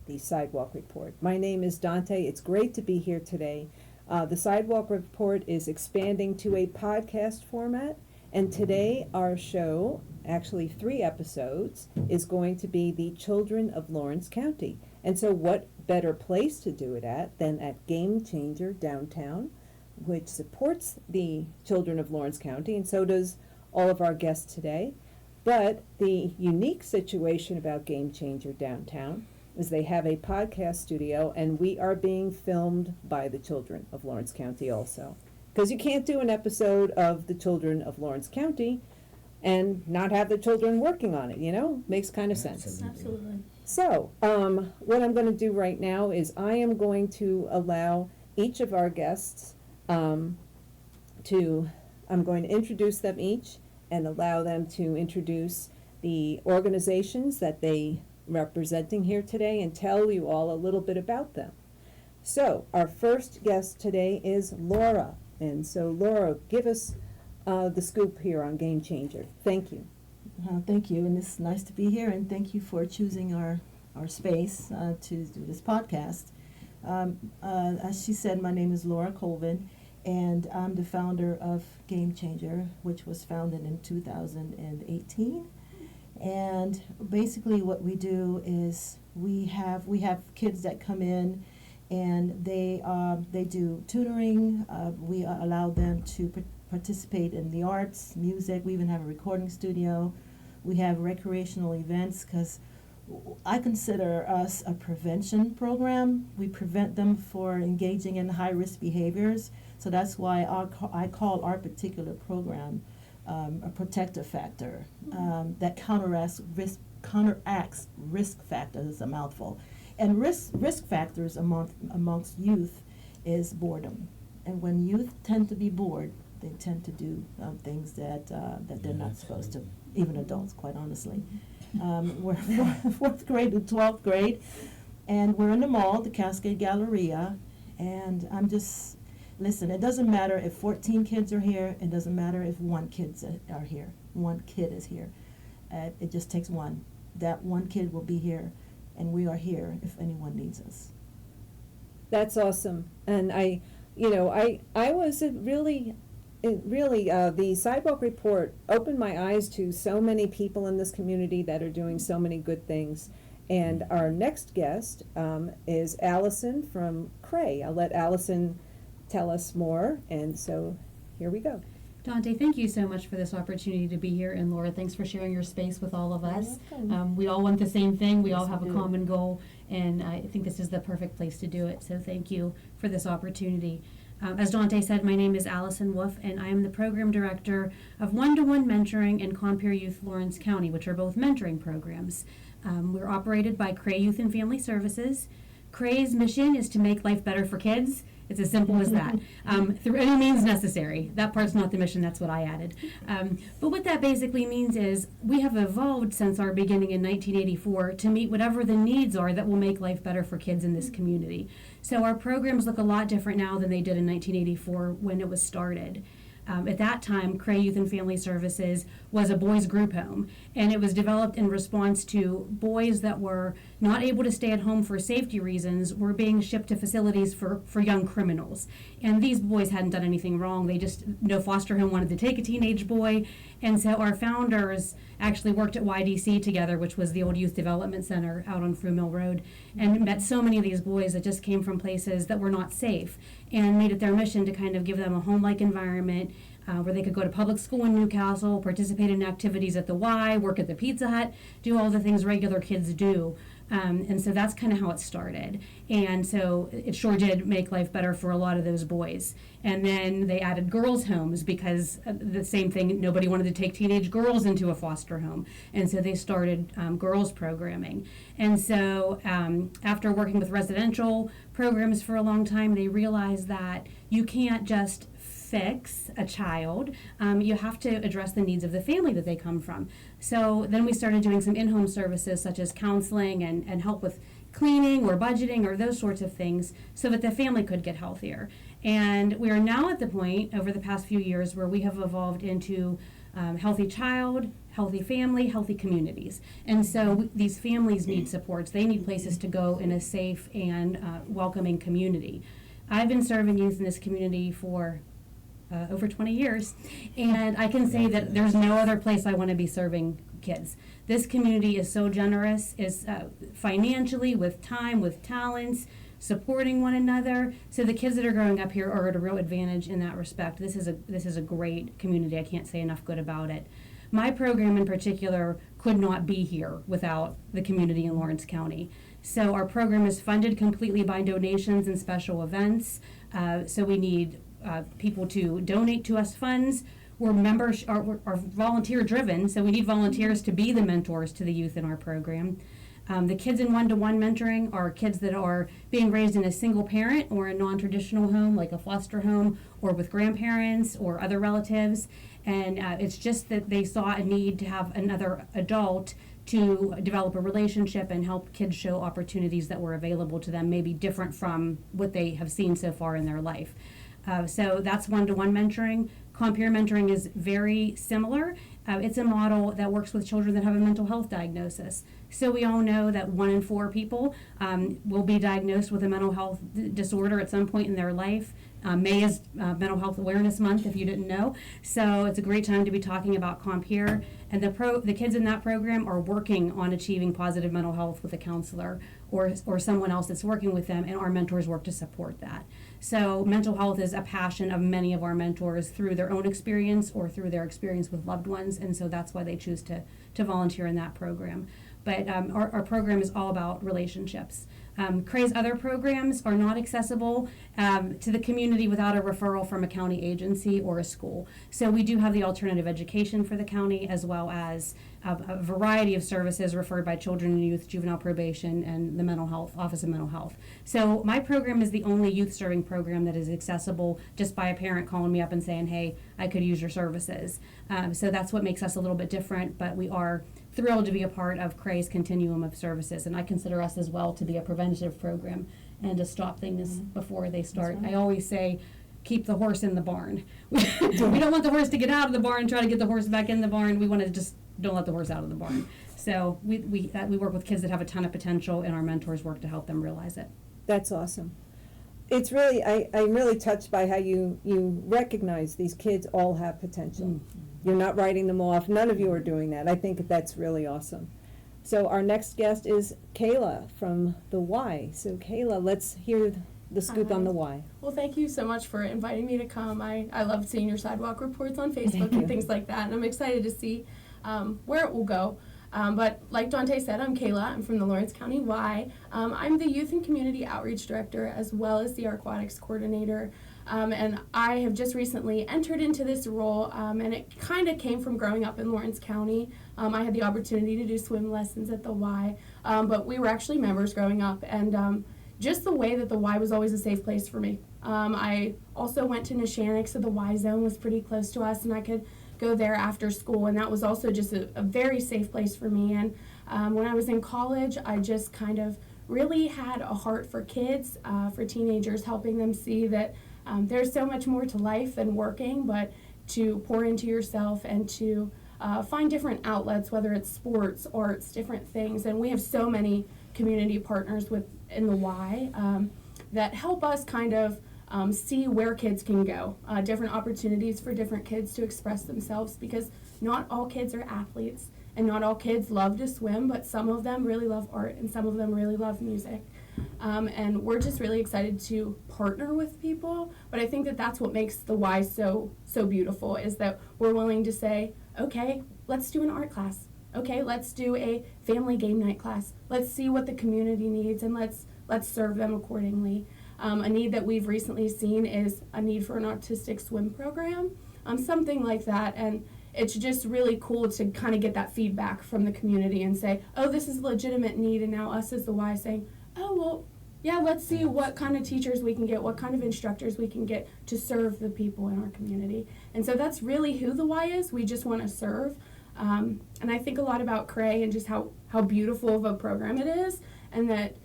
The Sidewalk Report. My name is Dante. It's great to be here today. The Sidewalk Report is expanding to a podcast format, and today our show, actually 3 episodes, is going to be the children of Lawrence County. And so what better place to do it at than at Game Changer downtown, which supports the children of Lawrence County, and so does all of our guests today. But the unique situation about Game Changer downtown is they have a podcast studio, and we are being filmed by the children of Lawrence County also. Because you can't do an episode of the children of Lawrence County and not have the children working on it, you know? Makes kind of sense. Absolutely. So, what I'm going to do right now is I am going to allow each of our guests I'm going to introduce them each and allow them to introduce the organizations that they representing here today and tell you all a little bit about them. So our first guest today is Laura. And so Laura, give us the scoop here on Game Changer. Thank you. Thank you, and it's nice to be here, and thank you for choosing our space to do this podcast. As she said, my name is Laura Colvin, and I'm the founder of Game Changer, which was founded in 2018. And basically what we do is we have kids that come in, and they do tutoring. We allow them to participate in the arts, music. We even have a recording studio. We have recreational events, because I consider us a prevention program. We prevent them for engaging in high-risk behaviors. So that's why I call our particular program a protective factor that counteracts risk factors. It's a mouthful. And risk factors amongst youth is boredom. And when youth tend to be bored, they tend to do things that they're not supposed to, even adults, quite honestly. We're 4th grade to 12th grade, and we're in the mall, the Cascade Galleria, and listen, it doesn't matter if 14 kids are here, it doesn't matter if 1 kid are here. 1 kid is here. It just takes one. That 1 kid will be here, and we are here if anyone needs us. That's awesome. And I was really, the Sidewalk Report opened my eyes to so many people in this community that are doing so many good things. And our next guest is Allison from Cray. I'll let Allison tell us more, and so here we go. Dante, thank you so much for this opportunity to be here, and Laura, thanks for sharing your space with all of us. We all want the same thing, we all have a common goal, and I think this is the perfect place to do it, so thank you for this opportunity. As Dante said, my name is Allison Wolf, and I am the Program Director of One-to-One Mentoring and Compare Youth Lawrence County, which are both mentoring programs. We're operated by Cray Youth and Family Services. Cray's mission is to make life better for kids. It's as simple as that, through any means necessary. That part's not the mission, that's what I added. But what that basically means is we have evolved since our beginning in 1984 to meet whatever the needs are that will make life better for kids in this community. So our programs look a lot different now than they did in 1984 when it was started. At that time, Cray Youth and Family Services was a boys' group home, and it was developed in response to boys that were not able to stay at home for safety reasons were being shipped to facilities for young criminals. And these boys hadn't done anything wrong. No foster home wanted to take a teenage boy. And so our founders actually worked at YDC together, which was the old Youth Development Center out on Fruit Mill Road, and met so many of these boys that just came from places that were not safe, and made it their mission to kind of give them a home-like environment where they could go to public school in Newcastle, participate in activities at the Y, work at the Pizza Hut, do all the things regular kids do. And so that's kind of how it started. And so it sure did make life better for a lot of those boys. And then they added girls' homes because the same thing, nobody wanted to take teenage girls into a foster home. And so they started girls programming. And so after working with residential programs for a long time, they realized that you can't just fix a child, you have to address the needs of the family that they come from. So then we started doing some in-home services such as counseling and help with cleaning or budgeting or those sorts of things so that the family could get healthier. And we are now at the point over the past few years where we have evolved into healthy child, healthy family, healthy communities. And so these families need supports. They need places to go in a safe and welcoming community. I've been serving youth in this community for over 20 years, and I can say that there's no other place I want to be serving kids. This community is so generous, is financially, with time, with talents, supporting one another. So the kids that are growing up here are at a real advantage in that respect. This is a great community. I can't say enough good about it. My program in particular could not be here without the community in Lawrence County. So our program is funded completely by donations and special events. So we need people to donate to us funds. We're volunteer driven, so we need volunteers to be the mentors to the youth in our program. The kids in one-to-one mentoring are kids that are being raised in a single parent or a non-traditional home, like a foster home, or with grandparents or other relatives. And it's just that they saw a need to have another adult to develop a relationship and help kids show opportunities that were available to them, maybe different from what they have seen so far in their life. So that's one-to-one mentoring. Compeer mentoring is very similar. It's a model that works with children that have a mental health diagnosis. So we all know that 1 in 4 people will be diagnosed with a mental health disorder at some point in their life. May is Mental Health Awareness Month, if you didn't know. So it's a great time to be talking about Compeer. And the kids in that program are working on achieving positive mental health with a counselor or someone else that's working with them, and our mentors work to support that. So mental health is a passion of many of our mentors through their own experience or through their experience with loved ones, and so that's why they choose to volunteer in that program. But our program is all about relationships. CRAE's other programs are not accessible to the community without a referral from a county agency or a school. So we do have the alternative education for the county, as well as a variety of services referred by children and youth, juvenile probation, and the mental health, Office of Mental Health. So my program is the only youth serving program that is accessible just by a parent calling me up and saying, hey, I could use your services. So that's what makes us a little bit different, but we are thrilled to be a part of CRAE's continuum of services, and I consider us as well to be a preventative program and to stop things before they start. Right. I always say, keep the horse in the barn. We don't want the horse to get out of the barn and try to get the horse back in the barn. We want to just don't let the horse out of the barn. So we work with kids that have a ton of potential, and our mentors work to help them realize it. That's awesome. It's really, I'm really touched by how you recognize these kids all have potential. Mm-hmm. You're not writing them off. None of you are doing that. I think that's really awesome. So our next guest is Kayla from the Y. So Kayla, let's hear the scoop on the Y. Well, thank you so much for inviting me to come. I love seeing your Sidewalk reports on Facebook and things like that, and I'm excited to see where it will go. But like Dante said, I'm Kayla. I'm from the Lawrence County Y. I'm the Youth and Community Outreach Director, as well as the Aquatics Coordinator. And I have just recently entered into this role, and it kind of came from growing up in Lawrence County. I had the opportunity to do swim lessons at the Y, but we were actually members growing up, and just the way that the Y was always a safe place for me. I also went to Neshannock, so the Y zone was pretty close to us, and I could go there after school, and that was also just a very safe place for me. And when I was in college, I just kind of really had a heart for kids, for teenagers, helping them see that there's so much more to life than working, but to pour into yourself and to find different outlets, whether it's sports, arts, different things. And we have so many community partners in the Y that help us kind of see where kids can go, different opportunities for different kids to express themselves, because not all kids are athletes and not all kids love to swim, but some of them really love art and some of them really love music. And we're just really excited to partner with people, but I think that that's what makes the Y so beautiful, is that we're willing to say, okay, let's do an art class. Okay, let's do a family game night class. Let's see what the community needs, and let's serve them accordingly. A need that we've recently seen is a need for an autistic swim program, something like that. And it's just really cool to kind of get that feedback from the community and say, oh, this is a legitimate need, and now us as the Y saying, oh, well, yeah, let's see what kind of teachers we can get, what kind of instructors we can get to serve the people in our community. And so that's really who the Y is. We just want to serve. And I think a lot about CRAE and just how beautiful of a program it is, and that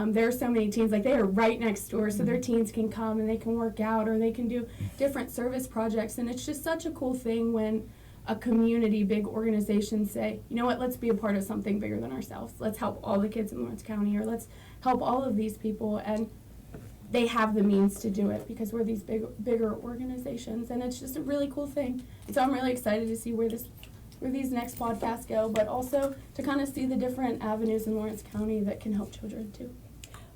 there are so many teens, like they are right next door, so their teens can come and they can work out or they can do different service projects. And it's just such a cool thing when a community, big organizations say, you know what, let's be a part of something bigger than ourselves. Let's help all the kids in Lawrence County, or let's help all of these people. And they have the means to do it because we're these bigger organizations, and it's just a really cool thing. And so I'm really excited to see where these next podcasts go, but also to kind of see the different avenues in Lawrence County that can help children too.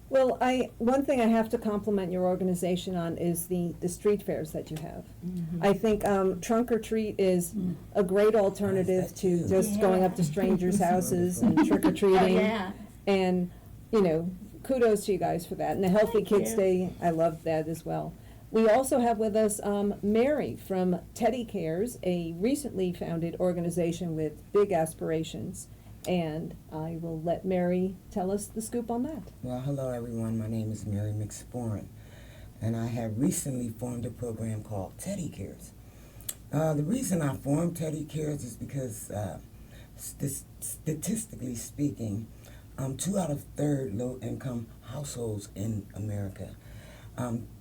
Well, one thing I have to compliment your organization on is the street fairs that you have. Mm-hmm. I think Trunk or Treat is a great alternative to just going up to strangers' houses and trick or treating. Yeah. And, kudos to you guys for that. And the Healthy Thank Kids you. Day, I love that as well. We also have with us Mary from Teddy Cares, a recently founded organization with big aspirations. And I will let Mary tell us the scoop on that. Well, hello everyone. My name is Mary McSporin, and I have recently formed a program called Teddy Cares. The reason I formed Teddy Cares is because, statistically speaking, 2 out of 3 low-income households in America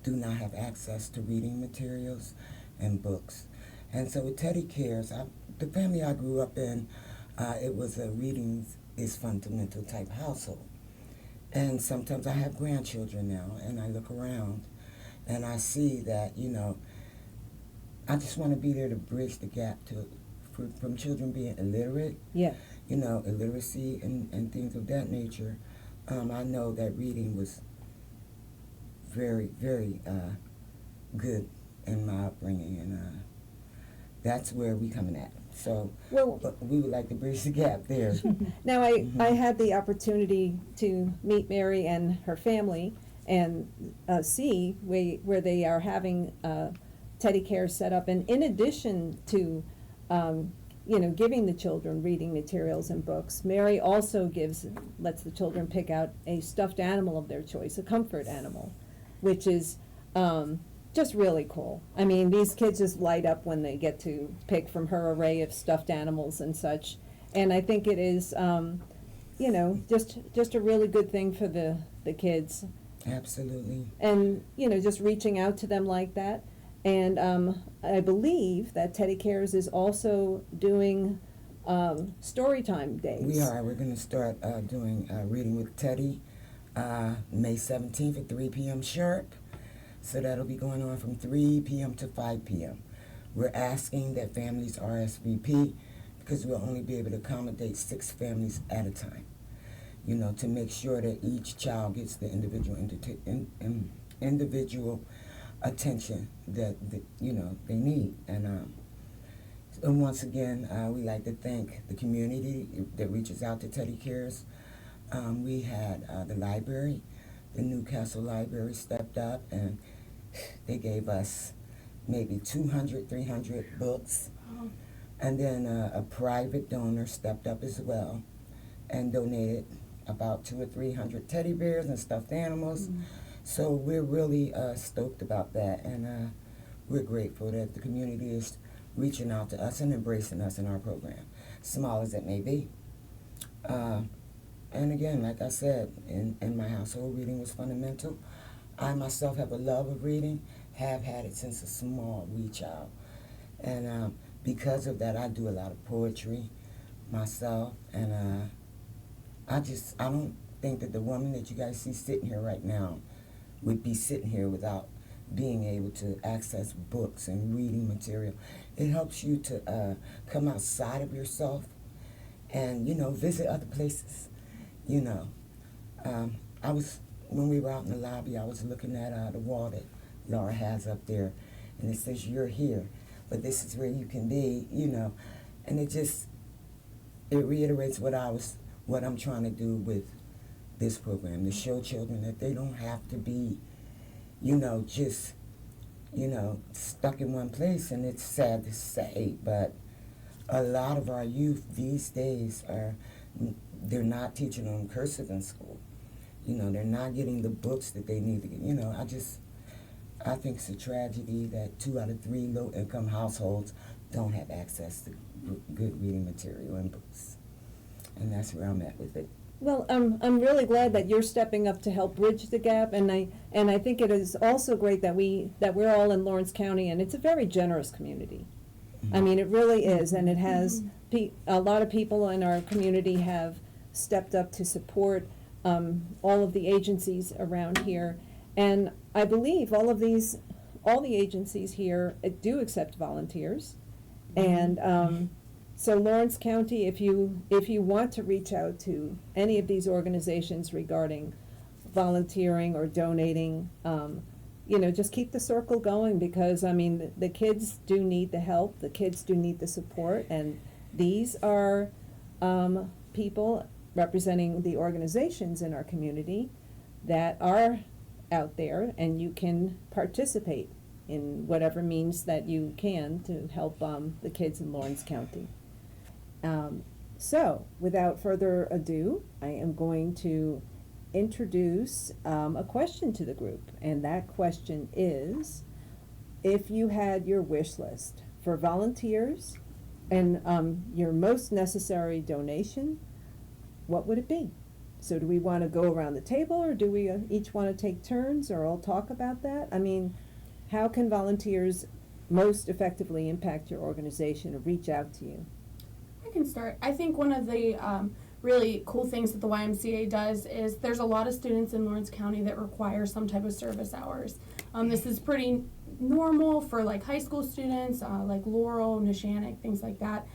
do not have access to reading materials and books. And so with Teddy Cares, the family I grew up in, it was a reading is fundamental type household. And sometimes I have grandchildren now, and I look around and I see that, I just want to be there to bridge the gap from children being illiterate, Yeah. Illiteracy and things of that nature. I know that reading was very, very good in my upbringing, and that's where we coming at. So Well, but we would like to bridge the gap there. now I had the opportunity to meet Mary and her family and see where they are having Teddy Care set up. And in addition to, giving the children reading materials and books, Mary also lets the children pick out a stuffed animal of their choice, a comfort animal, which is just really cool. I mean, these kids just light up when they get to pick from her array of stuffed animals and such. And I think it is, just a really good thing for the kids. Absolutely. And, just reaching out to them like that. And I believe that Teddy Cares is also doing story time days. We are. We're going to start doing Reading with Teddy May 17th at 3 p.m. sharp. So that'll be going on from 3 p.m. to 5 p.m. We're asking that families RSVP because we'll only be able to accommodate 6 families at a time, to make sure that each child gets the individual attention that they need. And once again, we like to thank the community that reaches out to Teddy Cares. We had the library. The Newcastle Library stepped up and they gave us maybe 200, 300 books. Oh. And then a private donor stepped up as well and donated about 200 or 300 teddy bears and stuffed animals. Mm. So we're really stoked about that, and we're grateful that the community is reaching out to us and embracing us in our program, small as it may be. And again, like I said, in my household, reading was fundamental. I myself have a love of reading, have had it since a small wee child. And because of that, I do a lot of poetry myself. And I don't think that the woman that you guys see sitting here right now would be sitting here without being able to access books and reading material. It helps you to come outside of yourself and, visit other places. When we were out in the lobby, I was looking at the wall that Laura has up there, and it says, "You're here, but this is where you can be," and it reiterates what I'm trying to do with this program, to show children that they don't have to be, just, stuck in one place. And it's sad to say, but a lot of our youth these days they're not teaching them cursive in school. They're not getting the books that they need to get. I think it's a tragedy that 2 out of 3 low-income households don't have access to good reading material and books. And that's where I'm at with it. Well, I'm really glad that you're stepping up to help bridge the gap, and I think it is also great that we're all in Lawrence County, and it's a very generous community. I mean, it really is, and it has, a lot of people in our community have stepped up to support all of the agencies around here. And I believe all the agencies here do accept volunteers. And so Lawrence County, if you want to reach out to any of these organizations regarding volunteering or donating, just keep the circle going, because, I mean, the kids do need the help, the kids do need the support, and these are people representing the organizations in our community that are out there, and you can participate in whatever means that you can to help the kids in Lawrence County. So, without further ado, I am going to introduce a question to the group, and that question is, if you had your wish list for volunteers and your most necessary donation, what would it be? So do we want to go around the table, or do we each want to take turns, or all talk about that? I mean, how can volunteers most effectively impact your organization or reach out to you? I can start. I think one of the really cool things that the YMCA does is there's a lot of students in Lawrence County that require some type of service hours. This is pretty normal for like high school students, like Laurel, Neshannock, things like that.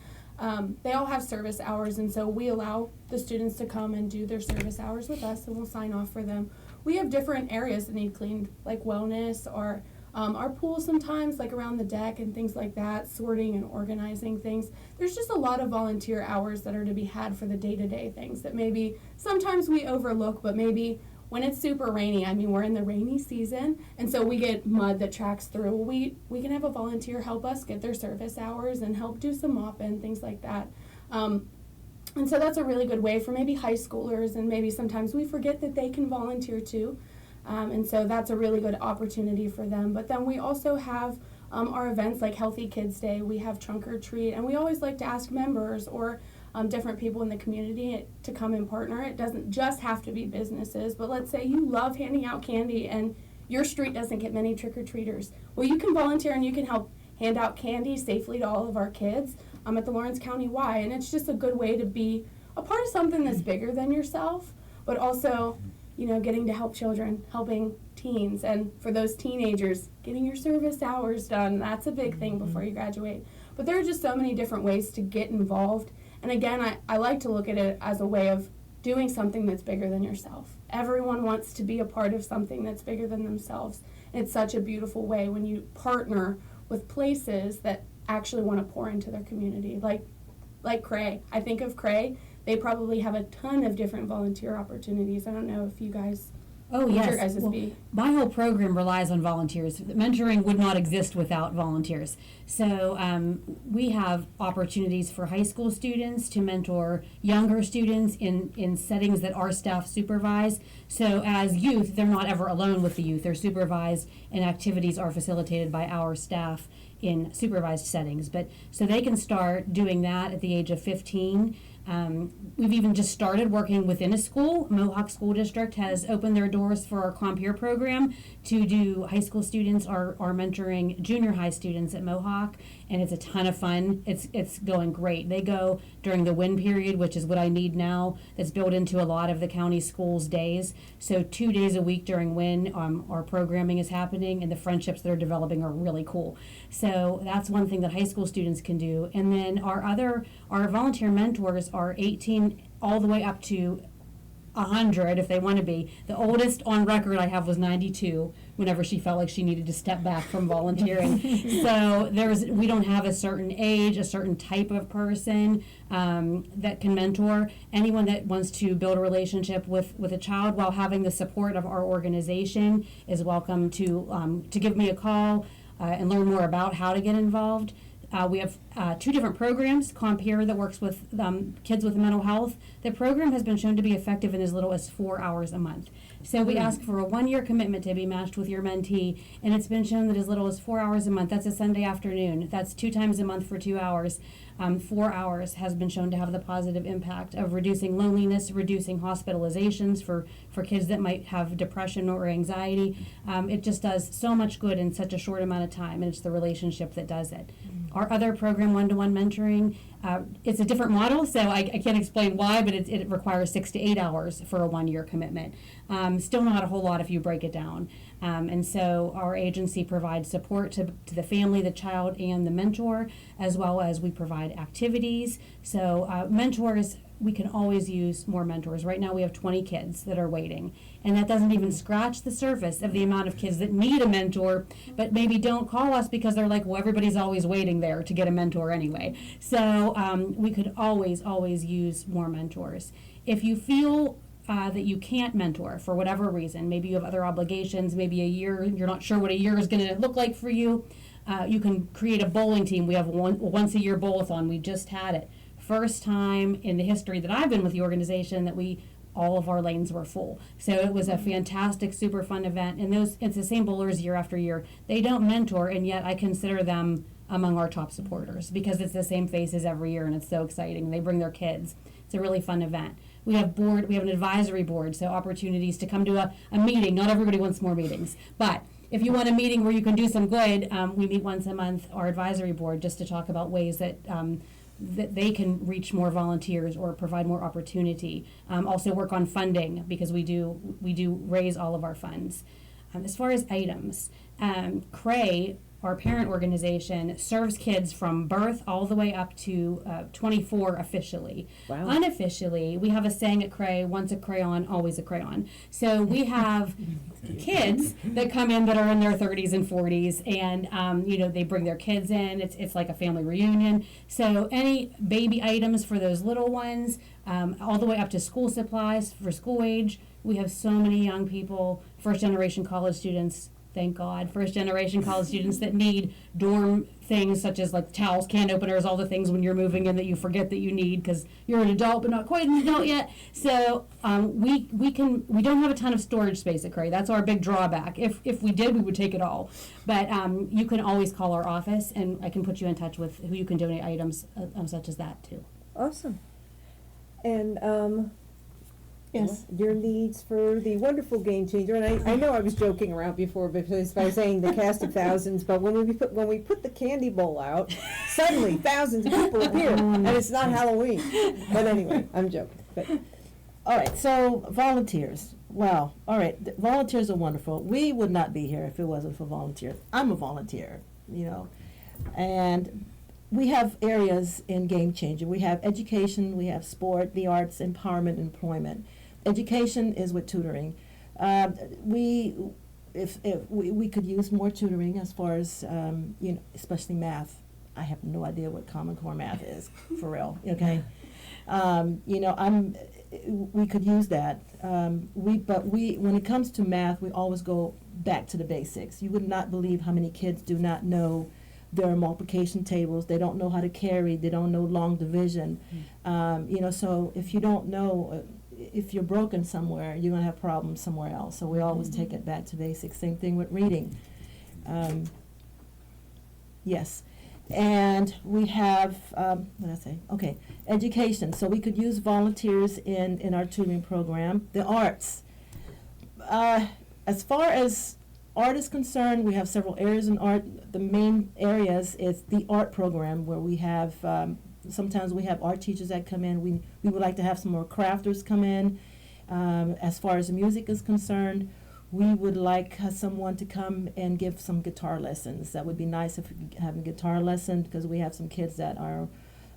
They all have service hours, and so we allow the students to come and do their service hours with us, and we'll sign off for them. We have different areas that need cleaned, like wellness, or our pool sometimes, like around the deck and things like that, sorting and organizing things. There's just a lot of volunteer hours that are to be had for the day-to-day things that maybe sometimes we overlook, but maybe when it's super rainy, I mean, we're in the rainy season, and so we get mud that tracks through. We can have a volunteer help us get their service hours and help do some mopping, things like that. And so that's a really good way for maybe high schoolers, and maybe sometimes we forget that they can volunteer too. And so that's a really good opportunity for them. But then we also have our events like Healthy Kids Day. We have Trunk or Treat, and we always like to ask members or different people in the community to come and partner. It doesn't just have to be businesses, but let's say you love handing out candy and your street doesn't get many trick-or-treaters. Well, you can volunteer and you can help hand out candy safely to all of our kids at the Lawrence County Y, and it's just a good way to be a part of something that's bigger than yourself, but also, getting to help children, helping teens, and for those teenagers, getting your service hours done. That's a big thing before you graduate. But there are just so many different ways to get involved. And again, I like to look at it as a way of doing something that's bigger than yourself. Everyone wants to be a part of something that's bigger than themselves. And it's such a beautiful way when you partner with places that actually want to pour into their community. Like Cray. I think of Cray. They probably have a ton of different volunteer opportunities. I don't know if you guys... Oh, yes. Well, my whole program relies on volunteers. Mentoring would not exist without volunteers. So we have opportunities for high school students to mentor younger students in settings that our staff supervise. So as youth, they're not ever alone with the youth. They're supervised, and activities are facilitated by our staff in supervised settings. But so they can start doing that at the age of 15. We've even just started working within a school. Mohawk School District has opened their doors for our Compeer program to do high school students are mentoring junior high students at Mohawk, and it's a ton of fun. It's going great. They go during the WIN period, which is what I need now. That's built into a lot of the county schools' days. So 2 days a week during WIN, our programming is happening, and the friendships they're developing are really cool. So that's one thing that high school students can do. And then our volunteer mentors are 18 all the way up to 100 if they want to be. The oldest on record I have was 92 whenever she felt like she needed to step back from volunteering. So we don't have a certain age, a certain type of person that can mentor. Anyone that wants to build a relationship with a child while having the support of our organization is welcome to give me a call and learn more about how to get involved. We have 2 different programs, Compeer that works with kids with mental health. The program has been shown to be effective in as little as 4 hours a month. So we ask for a 1-year commitment to be matched with your mentee, and it's been shown that as little as 4 hours a month, that's a Sunday afternoon, that's 2 times a month for 2 hours. 4 hours has been shown to have the positive impact of reducing loneliness, reducing hospitalizations for kids that might have depression or anxiety. It just does so much good in such a short amount of time, and it's the relationship that does it. Our other program offering one-to-one mentoring. It's a different model, so I can't explain why, but it requires 6 to 8 hours for a 1-year commitment. Still not a whole lot if you break it down. And so our agency provides support to the family, the child, and the mentor, as well as we provide activities. So mentors, we can always use more mentors. Right now we have 20 kids that are waiting, and that doesn't even scratch the surface of the amount of kids that need a mentor, but maybe don't call us because they're like, well, everybody's always waiting there to get a mentor anyway. So we could always use more mentors. If you feel that you can't mentor for whatever reason, maybe you have other obligations, maybe a year, you're not sure what a year is going to look like for you, you can create a bowling team. We have once a year bowl-a-thon. We just had it. First time in the history that I've been with the organization that all of our lanes were full. So it was a fantastic, super fun event. And it's the same bowlers year after year. They don't mentor, and yet I consider them among our top supporters because it's the same faces every year, and it's so exciting. They bring their kids. It's a really fun event. We have an advisory board, so opportunities to come to a meeting. Not everybody wants more meetings, but if you want a meeting where you can do some good, we meet once a month, our advisory board, just to talk about ways that that they can reach more volunteers or provide more opportunity. Also work on funding because we do raise all of our funds. As far as items, CRAE, our parent organization, serves kids from birth all the way up to 24 officially. Wow. Unofficially, we have a saying at CRAE, once a crayon, always a crayon. So we have kids that come in that are in their 30s and 40s, and they bring their kids in. It's like a family reunion. So any baby items for those little ones, all the way up to school supplies for school age. We have so many young people, first-generation college students, thank God, first-generation college students that need dorm things such as like towels, can openers, all the things when you're moving in that you forget that you need because you're an adult but not quite an adult yet. So we don't have a ton of storage space at CRAE. That's our big drawback. If we did, we would take it all. But you can always call our office, and I can put you in touch with who you can donate items such as that to. Awesome. And Yes. your needs for the wonderful Game Changer, and I know I was joking around before because by saying the cast of thousands, but when we put the candy bowl out, suddenly thousands of people appear, and it's not Halloween. But anyway, I'm joking. But All right, so volunteers. Wow. All right, volunteers are wonderful. We would not be here if it wasn't for volunteers. I'm a volunteer, and we have areas in Game Changer. We have education, we have sport, the arts, empowerment, employment. Education is with tutoring. We could use more tutoring as far as especially math. I have no idea what Common Core math is for real. Okay, we could use that. When it comes to math, we always go back to the basics. You would not believe how many kids do not know their multiplication tables. They don't know how to carry. They don't know long division. So if you don't know, if you're broken somewhere, you're going to have problems somewhere else. So we always take it back to basics. Same thing with reading. Yes. And we have, what did I say? Okay, education. So we could use volunteers in our tutoring program. The arts. As far as art is concerned, we have several areas in art. The main areas is the art program where we have, sometimes we have art teachers that come in. We would like to have some more crafters come in. As far as the music is concerned, we would like someone to come and give some guitar lessons. That would be nice if we could have a guitar lesson because we have some kids that are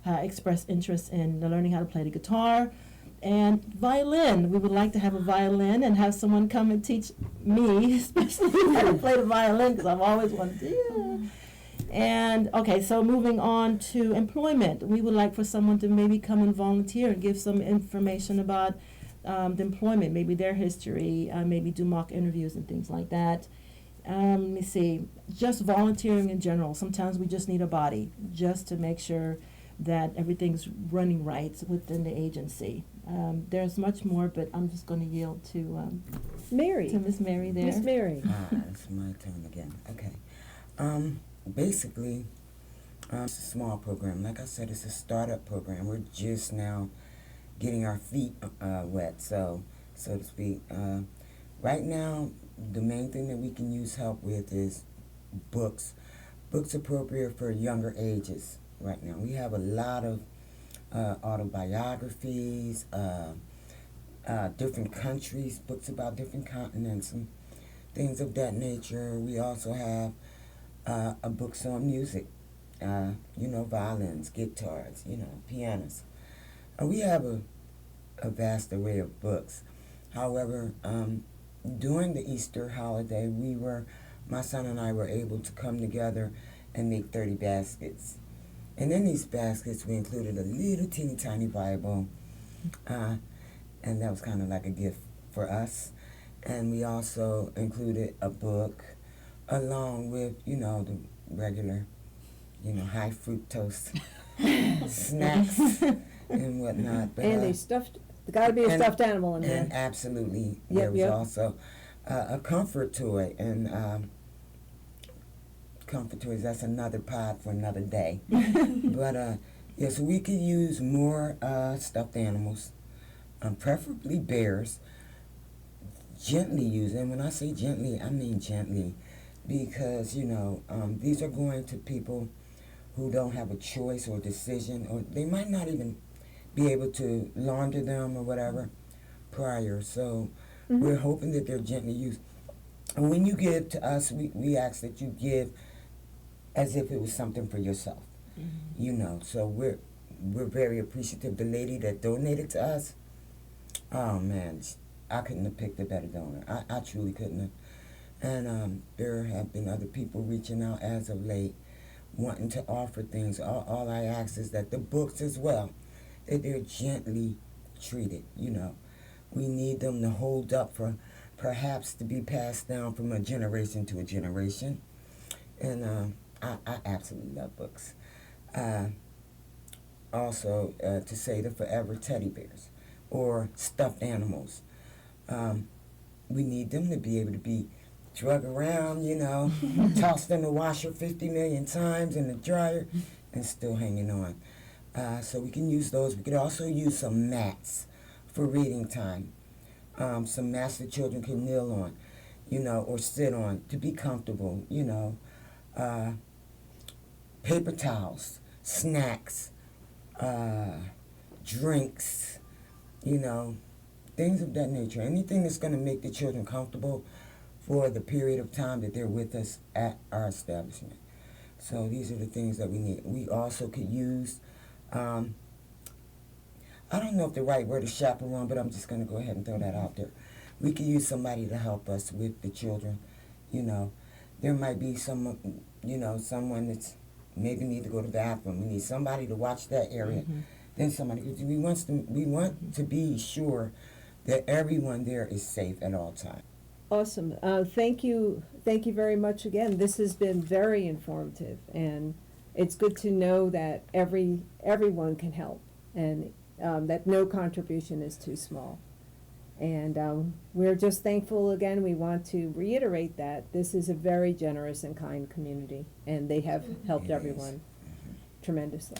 express interest in learning how to play the guitar. And violin, we would like to have a violin and have someone come and teach me, especially how to play the violin because I've always wanted to. Yeah. And okay, so moving on to employment, we would like for someone to maybe come and volunteer and give some information about the employment, maybe their history, maybe do mock interviews and things like that. Let me see, just volunteering in general. Sometimes we just need a body just to make sure that everything's running right within the agency. There's much more, but I'm just going to yield to Mary. To Miss Mary there. Miss Mary. It's my turn again. Okay. Basically, it's a small program. Like I said, it's a startup program. We're just now getting our feet wet, so to speak. Right now, the main thing that we can use help with is books appropriate for younger ages, right now. We have a lot of autobiographies, different countries, books about different continents, and things of that nature. We also have books on music, violins, guitars, pianos. We have a vast array of books. However, during the Easter holiday, my son and I were able to come together and make 30 baskets. And in these baskets, we included a little teeny tiny Bible, and that was kind of like a gift for us. And we also included a book along with, the regular, high fructose snacks and whatnot. But, And gotta be a stuffed animal in there. And absolutely, there was also a comfort toy. And comfort toys, that's another pod for another day. But, so we could use more stuffed animals, preferably bears. Gently use, and when I say gently, I mean gently, because these are going to people who don't have a choice or decision, or they might not even be able to launder them or whatever prior. So we're hoping that they're gently used. And when you give to us, we ask that you give as if it was something for yourself. So we're very appreciative. The lady that donated to us, oh man, I couldn't have picked a better donor. I truly couldn't have. And there have been other people reaching out as of late, wanting to offer things. All I ask is that the books as well, that they're gently treated. We need them to hold up for perhaps to be passed down from a generation to a generation. And I absolutely love books. Also, to say the forever teddy bears or stuffed animals. We need them to be able to be drug around, tossed in the washer 50 million times in the dryer and still hanging on. So we can use those. We could also use some mats for reading time. Some mats that children can kneel on, or sit on to be comfortable, paper towels, snacks, drinks, things of that nature. Anything that's going to make the children comfortable for the period of time that they're with us at our establishment. So these are the things that we need. We also could use, I don't know if the right word is chaperone, but I'm just going to go ahead and throw that out there. We could use somebody to help us with the children. There might be someone that's maybe need to go to the bathroom. We need somebody to watch that area. Then somebody, we want to be sure that everyone there is safe at all times. Awesome. Thank you very much again. This has been very informative, and it's good to know that everyone can help, and that no contribution is too small. And we're just thankful again. We want to reiterate that this is a very generous and kind community, and they have helped everyone tremendously.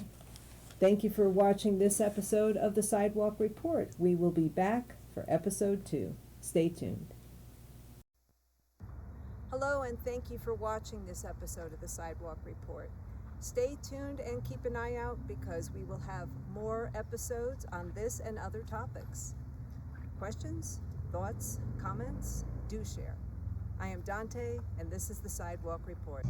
Thank you for watching this episode of the Sidewalk Report. We will be back for episode 2. Stay tuned. Hello, and thank you for watching this episode of the Sidewalk Report. Stay tuned and keep an eye out because we will have more episodes on this and other topics. Questions, thoughts, comments? Do share. I am Dante, and this is the Sidewalk Report.